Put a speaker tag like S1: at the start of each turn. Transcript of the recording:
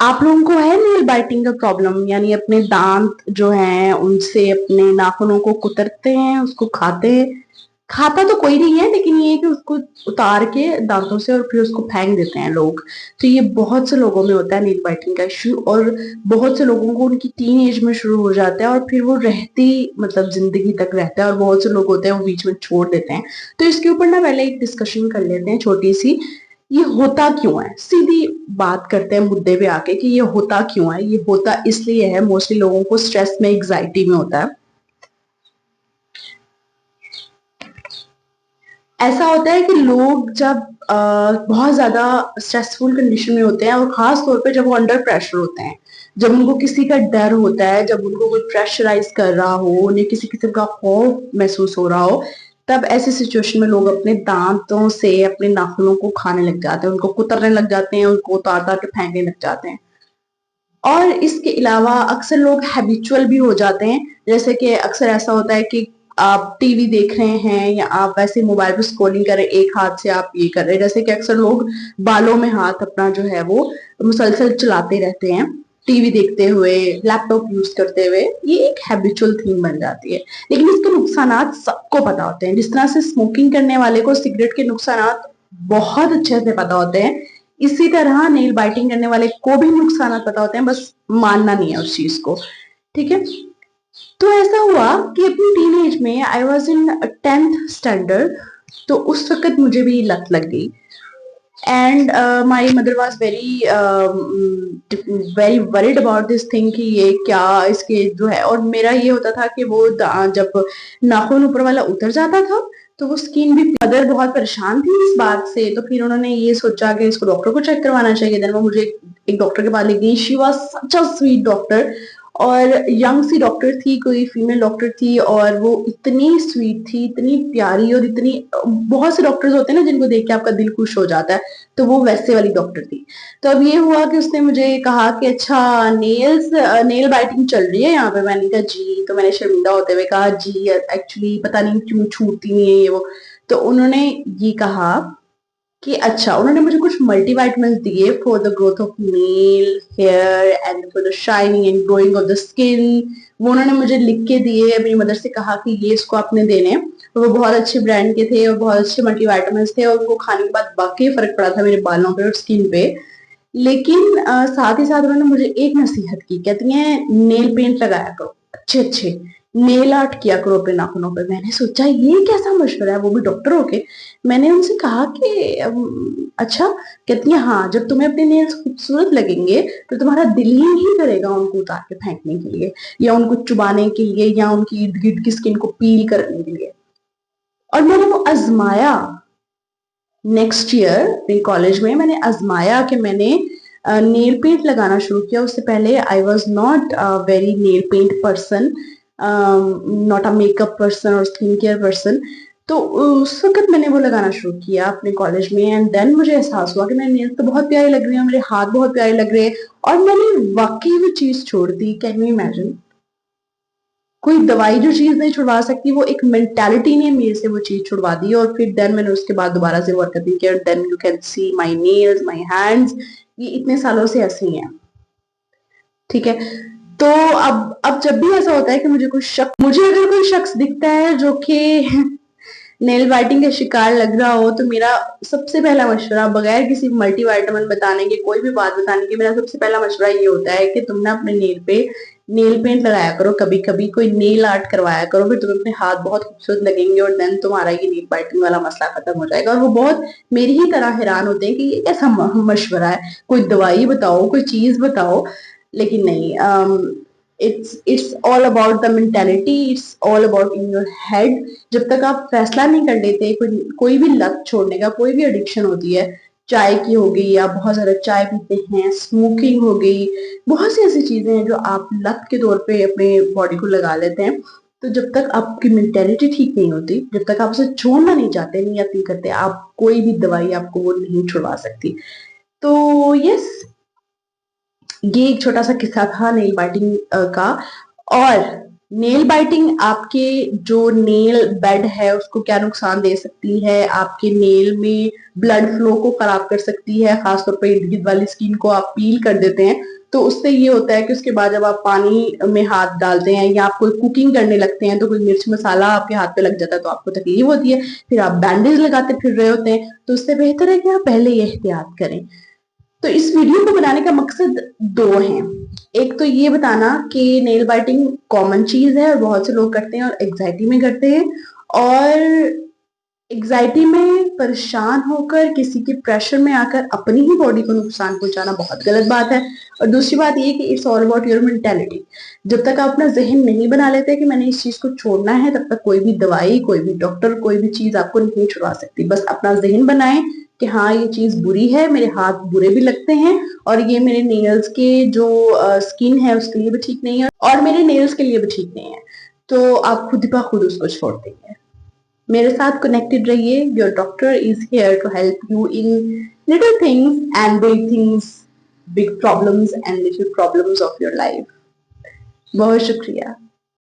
S1: आप लोगों को है नेल बाइटिंग का प्रॉब्लम, यानी अपने दांत जो हैं उनसे अपने नाखूनों को कुतरते हैं, उसको खाते हैं। खाता तो कोई नहीं है, लेकिन ये है कि उसको उतार के दांतों से और फिर उसको फेंक देते हैं लोग। तो ये बहुत से लोगों में होता है नेल बाइटिंग का इश्यू, और बहुत से लोगों को उनकी टीन एज में शुरू हो जाता है और फिर वो रहती मतलब जिंदगी तक रहता है, और बहुत से लोग होते हैं वो बीच में छोड़ देते हैं। तो इसके ऊपर ना पहले एक डिस्कशन कर लेते हैं छोटी सी। ये होता क्यों है, सीधी बात करते हैं मुद्दे पे आके कि ये होता क्यों है। ये होता इसलिए है, मोस्टली लोगों को स्ट्रेस में, एग्जाइटी में होता है। ऐसा होता है कि लोग जब बहुत ज्यादा स्ट्रेसफुल कंडीशन में होते हैं, और खास तौर पे जब वो अंडर प्रेशर होते हैं, जब उनको किसी का डर होता है, जब उनको कोई प्रेशराइज कर रहा हो, उन्हें किसी किस्म का खौफ महसूस हो रहा हो, तब ऐसी सिचुएशन में लोग अपने दांतों से अपने नाखूनों को खाने लग जाते हैं, उनको कुतरने लग जाते हैं, उनको उतार उतार के फेंकने लग जाते हैं। और इसके अलावा अक्सर लोग हैबिचुअल भी हो जाते हैं। जैसे कि अक्सर ऐसा होता है कि आप टीवी देख रहे हैं या आप वैसे मोबाइल पर स्क्रॉलिंग कर रहे हैं, एक हाथ से आप ये कर रहे हैं। जैसे कि अक्सर लोग बालों में हाथ अपना जो है वो मुसलसल चलाते रहते हैं, टीवी देखते हुए, लैपटॉप यूज करते हुए। ये एक हैबिचुअल थिंग बन जाती है। लेकिन इसके नुकसानात सबको पता होते हैं। जिस तरह से स्मोकिंग करने वाले को सिगरेट के नुकसानात बहुत अच्छे से पता होते हैं, इसी तरह नेल बाइटिंग करने वाले को भी नुकसान पता होते हैं, बस मानना नहीं है उस चीज को। ठीक है। तो ऐसा हुआ कि अपनी टीनेज में I was in 10th standard, तो उस वक्त मुझे भी लत लग गई। And my mother was very very worried about this thing कि ये क्या इसके जो है। और मेरा ये होता था कि वो जब नाखून ऊपर वाला उतर जाता था तो वो स्किन भी, मदर बहुत परेशान थी इस बात से, तो फिर उन्होंने ये सोचा कि इसको डॉक्टर को चेक करवाना चाहिए। देन वो मुझे एक डॉक्टर के पास ले गई। She was such a sweet doctor, और यंग सी डॉक्टर थी, कोई फीमेल डॉक्टर थी, और वो इतनी स्वीट थी, इतनी प्यारी, और इतनी, बहुत से डॉक्टर्स होते हैं ना जिनको देख के आपका दिल खुश हो जाता है, तो वो वैसे वाली डॉक्टर थी। तो अब ये हुआ कि उसने मुझे कहा कि अच्छा, नेल बाइटिंग चल रही है यहाँ पे। मैंने कहा जी। तो मैंने शर्मिंदा होते हुए कहा जी, एक्चुअली पता नहीं क्यों छूटती नहीं है ये वो। तो उन्होंने ये कहा कि अच्छा, उन्होंने मुझे कुछ मल्टीविटामिन दिए for the growth of nail hair and for the shining and growing of the skin. वो उन्होंने मुझे लिख के दिए। मेरी मदर से कहा कि ये इसको आपने देने हैं। तो वो बहुत अच्छे ब्रांड के थे और बहुत अच्छे मल्टीविटामिन थे, और उनको खाने के बाद वाकई फर्क पड़ा था मेरे बालों पे और स्किन पे। लेकिन साथ ही साथ उन्होंने मुझे एक नसीहत की। कहती हैं नेल पेंट लगाया करो, अच्छे अच्छे नेल आर्ट किया करो अपने नाखूनों पे। मैंने सोचा ये कैसा मशवरा है, वो भी डॉक्टर होके। मैंने उनसे कहा कि अच्छा। कहती है हाँ, जब तुम्हें अपने नेल्स खूबसूरत लगेंगे तो तुम्हारा दिल ही नहीं करेगा उनको उतार के फेंकने के लिए, या उनको चुबाने के लिए, या उनकी इर्द गिर्द की स्किन को पील करने के लिए। और मैंने वो आजमाया। नेक्स्ट ईयर अपने कॉलेज में मैंने आजमाया कि मैंने नेल पेंट लगाना शुरू किया। उससे पहले I was not very nail paint person, not a makeup person और स्किन केयर पर्सन। तो उस वक्त मैंने वो लगाना शुरू किया अपने कॉलेज में, एंड देन मुझे एहसास हुआ कि मेरे नेल्स तो बहुत प्यारे लग रहे हैं, मेरे हाथ बहुत प्यारे लग रहे हैं, और मैंने वाकई वो चीज छोड़ दी। Can you imagine? कोई दवाई जो चीज नहीं छुड़वा सकती, वो एक मेंटालिटी ने मेरे से वो चीज छुड़वा दी। और फिर देन मैंने उसके बाद दोबारा से वर्क करनी किया। Then you can see my nails, my hands, ये इतने सालों से ऐसे ही हैं। ठीक है। तो अब जब भी ऐसा होता है कि मुझे अगर कोई शख्स दिखता है जो कि नेल बाइटिंग का शिकार लग रहा हो, तो मेरा सबसे पहला मशवरा, बगैर किसी मल्टीविटामिन बताने के, कोई भी बात बताने के, मेरा सबसे पहला मशवरा ये होता है कि तुम ना अपने नेल पे नेल पेंट लगाया करो, कभी कभी कोई नेल आर्ट करवाया करो, फिर तुम्हें अपने हाथ बहुत खूबसूरत लगेंगे, और देन तुम्हारा ये नेल बाइटिंग वाला मसला खत्म हो जाएगा। और वो बहुत मेरी ही तरह हैरान होते हैं कि ये कैसा मशवरा है, कोई दवाई बताओ, कोई चीज बताओ। लेकिन नहीं, it's all about the mentality, it's all about in your head। जब तक आप फैसला नहीं कर लेते, कोई भी लत छोड़ने का, कोई भी एडिक्शन होती है, चाय की हो गई, आप बहुत ज्यादा चाय पीते हैं, स्मोकिंग हो गई, बहुत सी ऐसी चीजें हैं जो आप लत के तौर पे अपने बॉडी को लगा लेते हैं। तो जब तक आपकी मेंटेलिटी ठीक नहीं होती, जब तक आप उसे छोड़ना नहीं चाहते, नियत नहीं करते, आप कोई भी दवाई आपको वो नहीं छुड़वा सकती। तो यस, ये एक छोटा सा किस्सा था नेल बाइटिंग का। और नेल बाइटिंग आपके जो नेल बेड है उसको क्या नुकसान दे सकती है, आपके नेल में ब्लड फ्लो को खराब कर सकती है, खासतौर पर इर्द गिर्द वाली स्किन को आप पील कर देते हैं तो उससे ये होता है कि उसके बाद जब आप पानी में हाथ डालते हैं या आप कोई कुकिंग करने लगते हैं तो कोई मिर्च मसाला आपके हाथ पे लग जाता है तो आपको तकलीफ होती है, फिर आप बैंडेज लगाते फिर रहे होते हैं, तो उससे बेहतर है कि आप पहले ये एहतियात करें। तो इस वीडियो को बनाने का मकसद दो हैं। एक तो ये बताना कि नेल बाइटिंग कॉमन चीज है और बहुत से लोग करते हैं और एग्जाइटी में करते हैं, और एग्जाइटी में परेशान होकर किसी के प्रेशर में आकर अपनी ही बॉडी को नुकसान पहुंचाना बहुत गलत बात है। और दूसरी बात ये कि it's all about your mentality. जब तक आप अपना जहन नहीं बना लेते कि मैंने इस चीज को छोड़ना है, तब तक कोई भी दवाई, कोई भी डॉक्टर, कोई भी चीज आपको नहीं छुड़ा सकती। बस अपना जहन बनाएं कि हाँ ये चीज बुरी है, मेरे हाथ बुरे भी लगते हैं और ये मेरे नेल्स के जो स्किन है उसके लिए भी ठीक नहीं है और मेरे नेल्स के लिए भी ठीक नहीं है, तो आप खुद ब खुद उसको छोड़ देंगे। मेरे साथ कनेक्टेड रहिए। Your doctor is here to help you in little things and big things, big problems and little problems of your life. बहुत शुक्रिया।